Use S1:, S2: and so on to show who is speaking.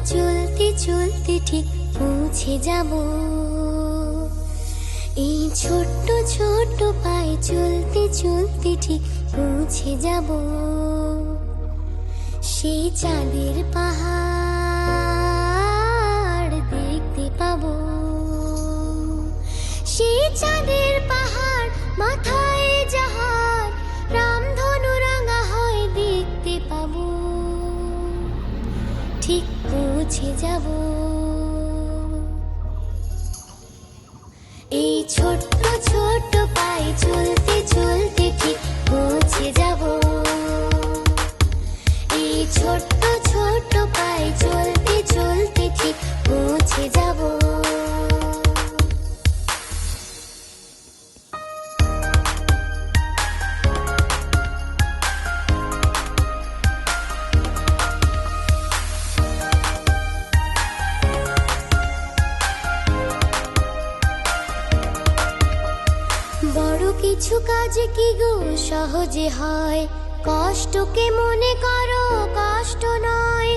S1: চলতে চলতে ঠিক পৌঁছে যাব। এই ছোট্ট ছোট্ট পায়ে চলতে চলতে ঠিক পৌঁছে যাব। সেই চাঁদের পাহাড় দেখতে পাবো। সেই চাঁদের পাহাড় মাথায় যাহার রামধনু রাঙা হয় দেখতে পাবো। ঠিক পৌঁছে যাব। এই ছোট্ট ছোট্ট পায়ে চলতে চলতে ঠিক পৌঁছে যাব। এই ছোট্ট ছোট্ট পায়ে চলতে চলতে ঠিক পৌঁছে যাব। বড় কিছু কাজ কি গো সহজে হয়, কষ্টকে মনে করো কষ্ট নয়।